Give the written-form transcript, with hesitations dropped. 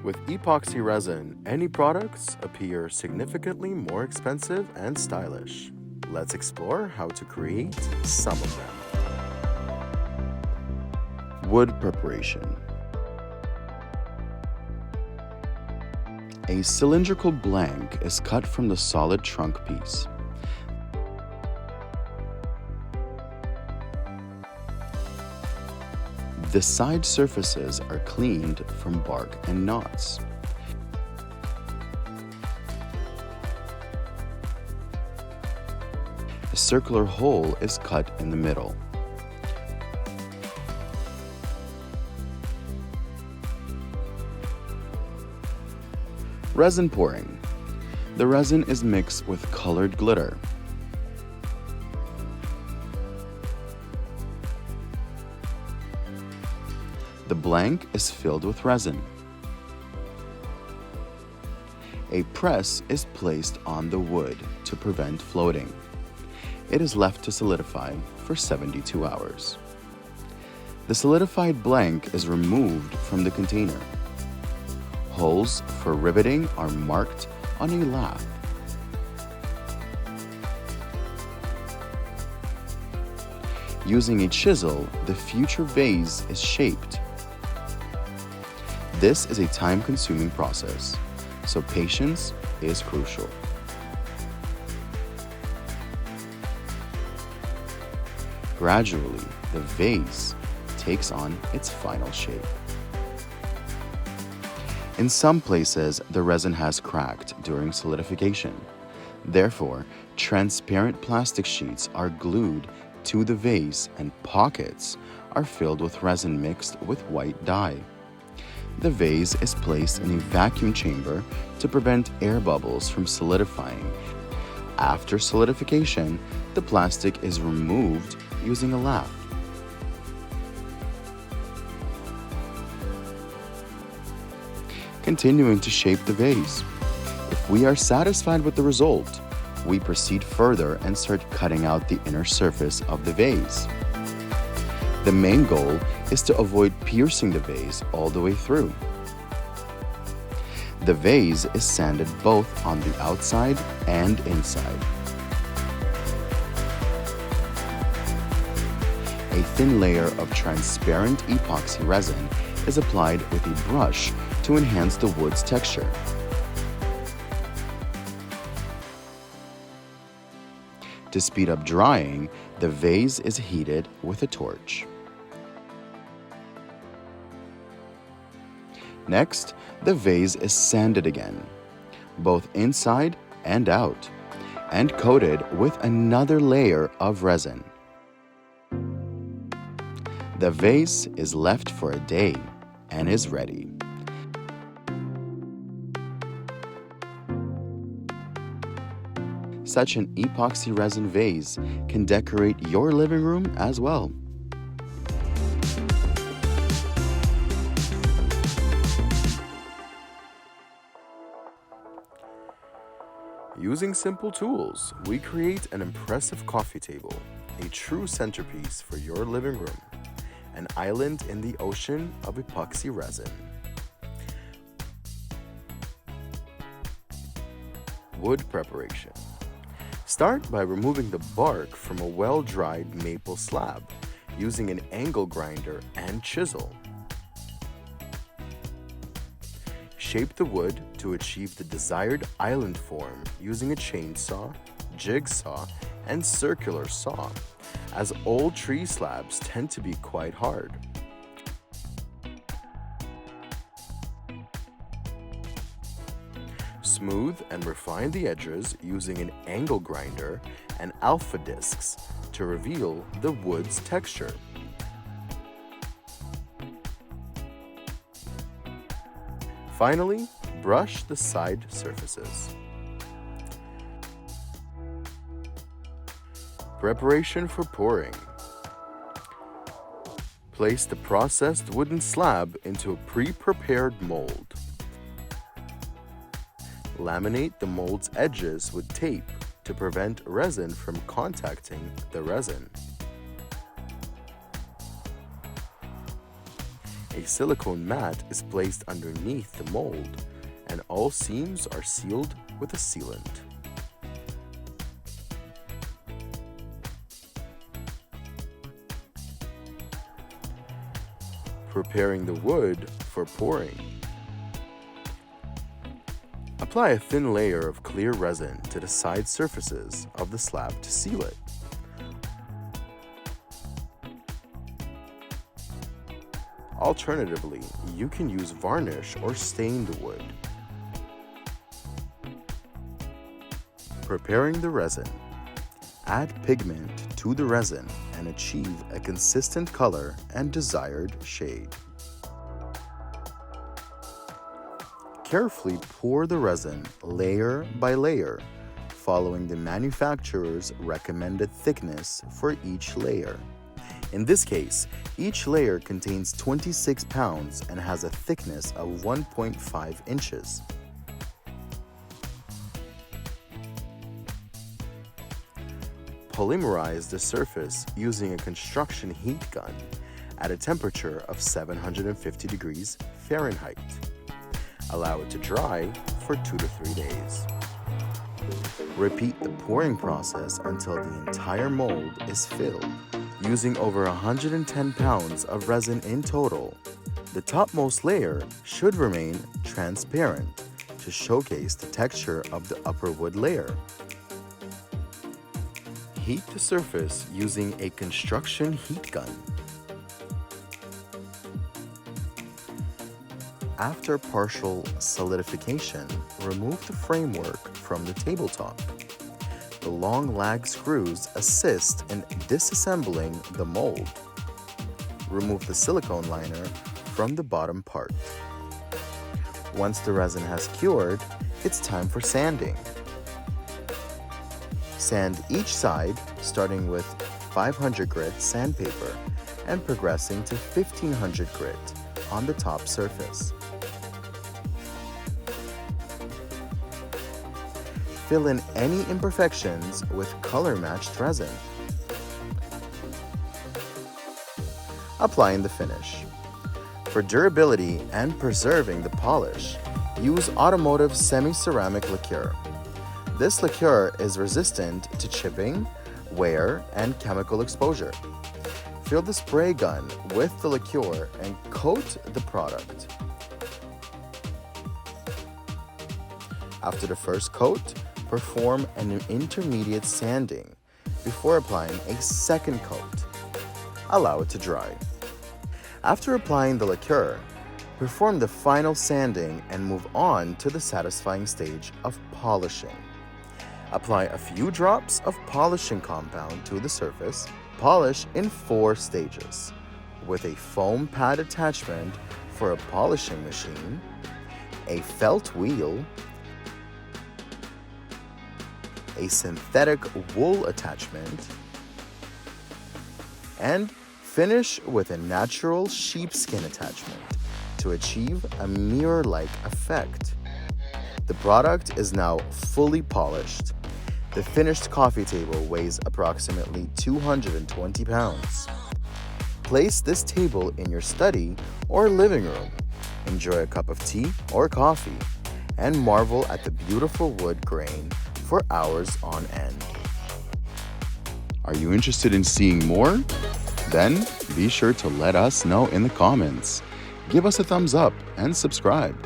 With epoxy resin, any products appear significantly more expensive and stylish. Let's explore how to create some of them. Wood preparation. A cylindrical blank is cut from the solid trunk piece. The side surfaces are cleaned from bark and knots. A circular hole is cut in the middle. Resin pouring. The resin is mixed with colored glitter. The blank is filled with resin. A press is placed on the wood to prevent floating. It is left to solidify for 72 hours. The solidified blank is removed from the container. Holes for riveting are marked on a lap. Using a chisel, the future vase is shaped. This is a time-consuming process, so patience is crucial. Gradually, the vase takes on its final shape. In some places, the resin has cracked during solidification. Therefore, transparent plastic sheets are glued to the vase and pockets are filled with resin mixed with white dye. The vase is placed in a vacuum chamber to prevent air bubbles from solidifying. After solidification, the plastic is removed using a lathe. Continuing to shape the vase. If we are satisfied with the result, we proceed further and start cutting out the inner surface of the vase. The main goal is to avoid piercing the vase all the way through. The vase is sanded both on the outside and inside. A thin layer of transparent epoxy resin is applied with a brush to enhance the wood's texture. To speed up drying, the vase is heated with a torch. Next, the vase is sanded again, both inside and out, and coated with another layer of resin. The vase is left for a day and is ready. Such an epoxy resin vase can decorate your living room as well. Using simple tools, we create an impressive coffee table, a true centerpiece for your living room, an island in the ocean of epoxy resin. Wood preparation. Start by removing the bark from a well-dried maple slab using an angle grinder and chisel. Shape the wood to achieve the desired island form using a chainsaw, jigsaw, and circular saw, as old tree slabs tend to be quite hard. Smooth and refine the edges using an angle grinder and alpha discs to reveal the wood's texture. Finally, brush the side surfaces. Preparation for pouring. Place the processed wooden slab into a pre-prepared mold. Laminate the mold's edges with tape to prevent resin from contacting the resin. A silicone mat is placed underneath the mold, and all seams are sealed with a sealant. Preparing the wood for pouring. Apply a thin layer of clear resin to the side surfaces of the slab to seal it. Alternatively, you can use varnish or stain the wood. Preparing the resin. Add pigment to the resin and achieve a consistent color and desired shade. Carefully pour the resin layer by layer, following the manufacturer's recommended thickness for each layer. In this case, each layer contains 26 pounds and has a thickness of 1.5 inches. Polymerize the surface using a construction heat gun at a temperature of 750 degrees Fahrenheit. Allow it to dry for 2 to 3 days. Repeat the pouring process until the entire mold is filled. Using over 110 pounds of resin in total, the topmost layer should remain transparent to showcase the texture of the upper wood layer. Heat the surface using a construction heat gun. After partial solidification, remove the framework from the tabletop. The long lag screws assist in disassembling the mold. Remove the silicone liner from the bottom part. Once the resin has cured, it's time for sanding. Sand each side, starting with 500 grit sandpaper and progressing to 1500 grit on the top surface. Fill in any imperfections with color-matched resin. Applying the finish. For durability and preserving the polish, use automotive semi-ceramic lacquer. This lacquer is resistant to chipping, wear, and chemical exposure. Fill the spray gun with the lacquer and coat the product. After the first coat, perform an intermediate sanding before applying a second coat. Allow it to dry. After applying the lacquer, perform the final sanding and move on to the satisfying stage of polishing. Apply a few drops of polishing compound to the surface. Polish in 4 stages with a foam pad attachment for a polishing machine, a felt wheel, a synthetic wool attachment, and finish with a natural sheepskin attachment to achieve a mirror-like effect. The product is now fully polished. The finished coffee table weighs approximately 220 pounds. Place this table in your study or living room. Enjoy a cup of tea or coffee and marvel at the beautiful wood grain for hours on end. Are you interested in seeing more? Then be sure to let us know in the comments. Give us a thumbs up and subscribe.